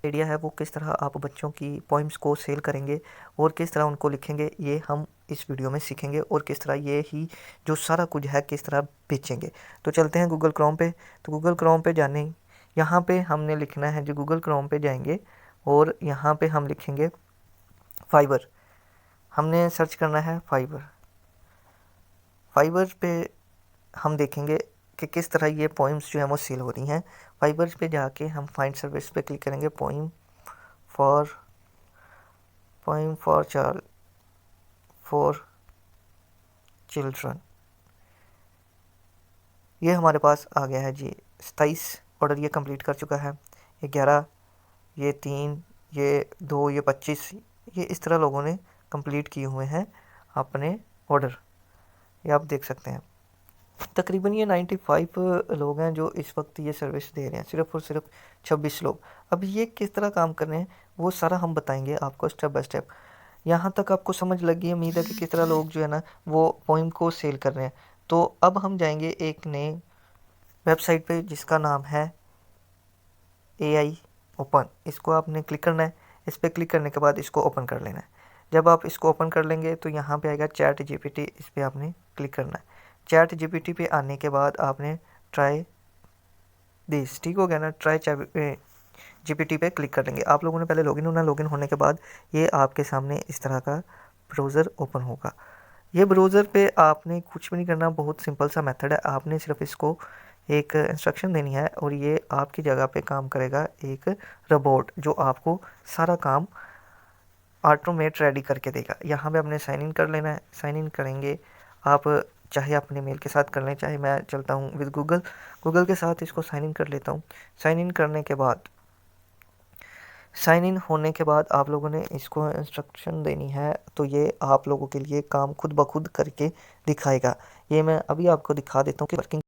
Idea है वो किस तरह आप बच्चों की पोइम्स को सेल करेंगे और किस तरह उनको लिखेंगे, ये हम इस वीडियो में सीखेंगे। और किस तरह ये ही जो सारा कुछ है किस तरह बेचेंगे। तो चलते हैं गूगल क्रोम पे। तो गूगल क्रोम पे जाने यहाँ पे हमने लिखना है, जो गूगल क्रोम पे जाएंगे और यहाँ पे हम लिखेंगे फाइवर। हमने सर्च करना है फाइवर। फाइवर पे हम देखेंगे कि किस तरह ये पोइम्स जो हैं वो सेल हो रही हैं। फाइवर पे जाके हम फाइंड सर्विस पे क्लिक करेंगे। फॉर चाइल्ड फॉर चिल्ड्रन, ये हमारे पास आ गया है जी। 27 ऑर्डर ये कंप्लीट कर चुका है। ये 11, ये 3, ये 2, ये 25, ये इस तरह लोगों ने कंप्लीट किए हुए हैं अपने ऑर्डर। ये आप देख सकते हैं। तकरीबन ये 95 लोग हैं जो इस वक्त ये सर्विस दे रहे हैं, सिर्फ और सिर्फ 26 लोग। अब ये किस तरह काम कर रहे हैं वो सारा हम बताएंगे आपको स्टेप बाय स्टेप। यहाँ तक आपको समझ लग गई उम्मीद है कि किस तरह लोग जो है ना वो पोइम को सेल कर रहे हैं। तो अब हम जाएंगे एक नए वेबसाइट पे जिसका नाम है AI ओपन। इसको आपने क्लिक करना है। इस पर क्लिक करने के बाद इसको ओपन कर लेना है। जब आप इसको ओपन कर लेंगे तो यहाँ पे आएगा चैट GPT, इस पर आपने क्लिक करना है। चैट GPT पे आने के बाद आपने ट्राई दिस, ठीक हो गया ना। ट्राई GPT पे क्लिक कर लेंगे। आप लोगों ने पहले लॉगिन होना, लॉगिन होने के बाद ये आपके सामने इस तरह का ब्राउज़र ओपन होगा। ये ब्राउज़र पे आपने कुछ भी नहीं करना, बहुत सिंपल सा मेथड है। आपने सिर्फ इसको एक इंस्ट्रक्शन देनी है और ये आपकी जगह पे काम करेगा एक रोबोट, जो आपको सारा काम ऑटोमेट रेडी करके देगा। यहाँ पे हमने साइन इन कर लेना है। साइन इन करेंगे आप, चाहे अपने मेल के साथ कर लें, चाहे मैं चलता हूँ विद गूगल के साथ इसको साइन इन कर लेता हूँ। साइन इन करने के बाद, साइन इन होने के बाद आप लोगों ने इसको इंस्ट्रक्शन देनी है, तो ये आप लोगों के लिए काम खुद ब खुद करके दिखाएगा। ये मैं अभी आपको दिखा देता हूँ कि वर्किंग